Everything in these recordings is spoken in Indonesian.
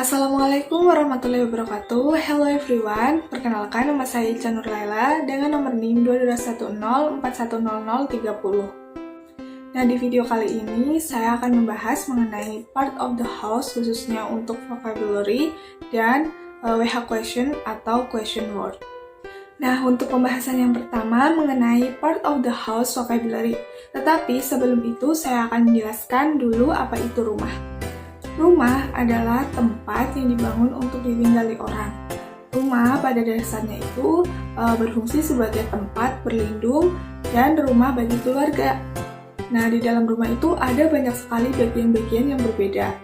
Assalamualaikum warahmatullahi wabarakatuh. Hello everyone. Perkenalkan, nama saya Ica Nurlaila dengan nomor NIM 2210410030. Nah, di video kali ini saya akan membahas mengenai part of the house khususnya untuk vocabulary dan WH question atau question word. Nah, untuk pembahasan yang pertama mengenai part of the house vocabulary. Tetapi sebelum itu saya akan menjelaskan dulu apa itu rumah. Rumah adalah tempat yang dibangun untuk ditinggali orang. Rumah pada dasarnya itu berfungsi sebagai tempat berlindung dan rumah bagi keluarga. Nah, di dalam rumah itu ada banyak sekali bagian-bagian yang berbeda.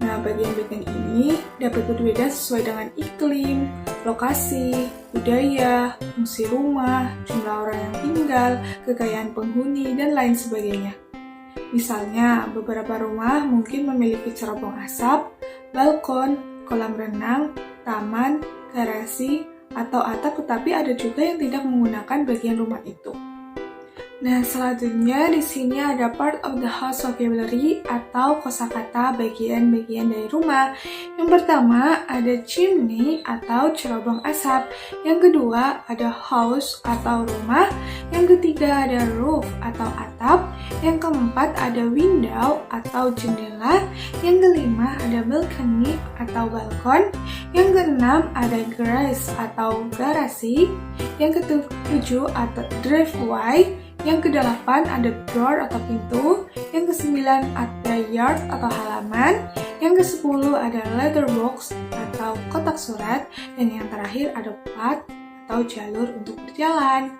Nah, bagian-bagian ini dapat berbeda sesuai dengan iklim, lokasi, budaya, fungsi rumah, jumlah orang yang tinggal, kekayaan penghuni, dan lain sebagainya. Misalnya, beberapa rumah mungkin memiliki cerobong asap, balkon, kolam renang, taman, garasi, atau atap, tetapi ada juga yang tidak menggunakan bagian rumah itu. Nah, selanjutnya di sini ada part of the house vocabulary atau kosakata bagian-bagian dari rumah. Yang pertama ada chimney atau cerobong asap. Yang kedua ada house atau rumah. Yang ketiga ada roof atau atap. Yang keempat ada window atau jendela. Yang kelima ada balcony atau balkon. Yang keenam ada garage atau garasi. Yang ketujuh ada driveway. Yang kedelapan ada door atau pintu. Yang kesembilan ada yard atau halaman. Yang kesepuluh ada letterbox atau kotak surat. Dan yang terakhir ada path atau jalur untuk berjalan.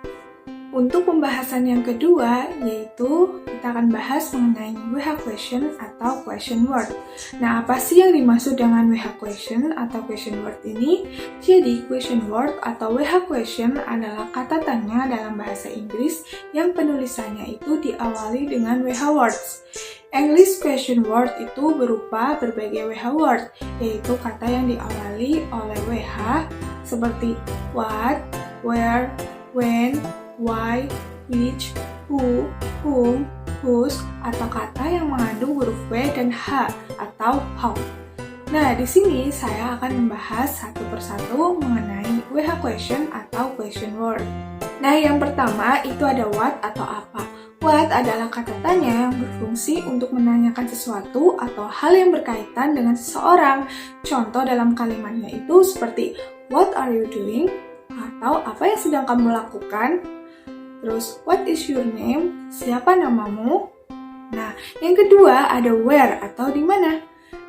Untuk pembahasan yang kedua, yaitu kita akan bahas mengenai WH question atau question word. Nah, apa sih yang dimaksud dengan WH question atau question word ini? Jadi, question word atau WH question adalah kata tanya dalam bahasa Inggris yang penulisannya itu diawali dengan WH words. English question word itu berupa berbagai WH word, yaitu kata yang diawali oleh WH seperti what, where, when, why, which, who, whom, whose, atau kata yang mengandung huruf W dan H atau how. Nah, di sini saya akan membahas satu persatu mengenai WH question atau question word. Nah, yang pertama itu ada what atau apa. What adalah kata tanya yang berfungsi untuk menanyakan sesuatu atau hal yang berkaitan dengan seseorang. Contoh dalam kalimatnya itu seperti what are you doing? Atau apa yang sedang kamu lakukan? Terus, what is your name? Siapa namamu? Nah, yang kedua ada where atau di mana.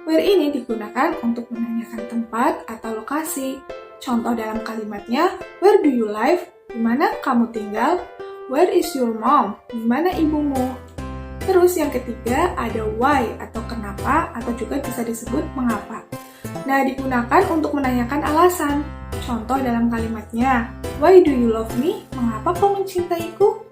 Where ini digunakan untuk menanyakan tempat atau lokasi. Contoh dalam kalimatnya, where do you live? Di mana kamu tinggal? Where is your mom? Di mana ibumu? Terus yang ketiga ada why atau kenapa atau juga bisa disebut mengapa. Nah, digunakan untuk menanyakan alasan. Contoh dalam kalimatnya, why do you love me? Mengapa kau mencintaiku?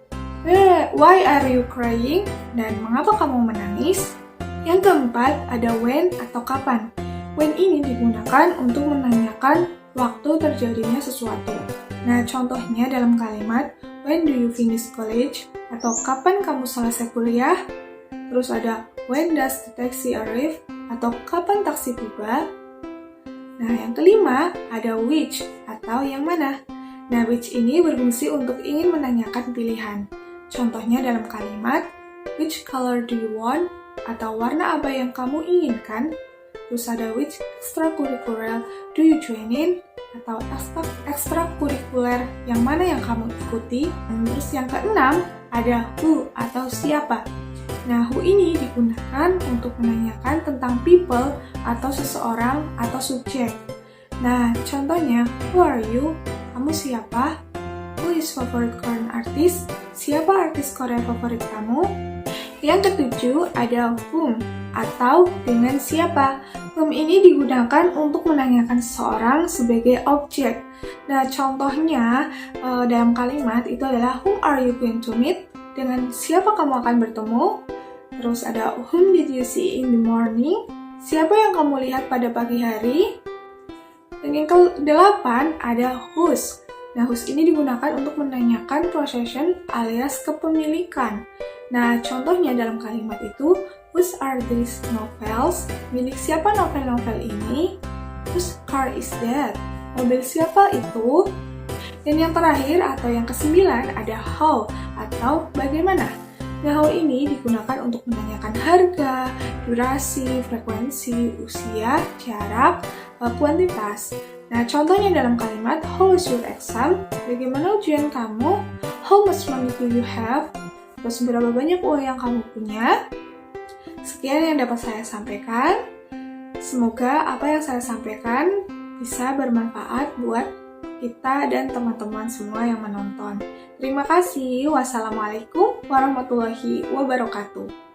Why are you crying? Dan mengapa kamu menangis? Yang keempat, ada when atau kapan. When ini digunakan untuk menanyakan waktu terjadinya sesuatu. Nah, contohnya dalam kalimat, when do you finish college? Atau kapan kamu selesai kuliah? Terus ada, when does the taxi arrive? Atau kapan taksi tiba? Nah, yang kelima ada which atau yang mana. Nah, which ini berfungsi untuk ingin menanyakan pilihan. Contohnya dalam kalimat, which color do you want? Atau warna apa yang kamu inginkan? Terus ada which extracurricular do you join in? Atau ekstrakurikuler yang mana yang kamu ikuti? Terus yang keenam ada who atau siapa. Nah, who ini digunakan untuk menanyakan tentang people atau seseorang atau subjek. Nah, contohnya, who are you? Kamu siapa? Who is favorite Korean artist? Siapa artis Korea favorit kamu? Yang ketujuh ada whom atau dengan siapa. Whom ini digunakan untuk menanyakan seseorang sebagai objek. Nah, contohnya dalam kalimat itu adalah whom are you going to meet? Dengan siapa kamu akan bertemu? Terus ada whom did you see in the morning? Siapa yang kamu lihat pada pagi hari? Dan yang ke-8 ada whose. Nah, whose ini digunakan untuk menanyakan possession alias kepemilikan. Nah, contohnya dalam kalimat itu, whose are these novels? Milik siapa novel-novel ini? Whose car is that? Mobil siapa itu? Dan yang terakhir atau yang kesembilan ada how atau bagaimana. Nah, how ini digunakan untuk menanyakan harga, durasi, frekuensi, usia, jarak, kuantitas. Nah, contohnya dalam kalimat how was your exam? Bagaimana ujian kamu? How much money do you have? Terus berapa banyak uang yang kamu punya? Sekian yang dapat saya sampaikan. Semoga apa yang saya sampaikan bisa bermanfaat buat kita dan teman-teman semua yang menonton. Terima kasih. Wassalamualaikum warahmatullahi wabarakatuh.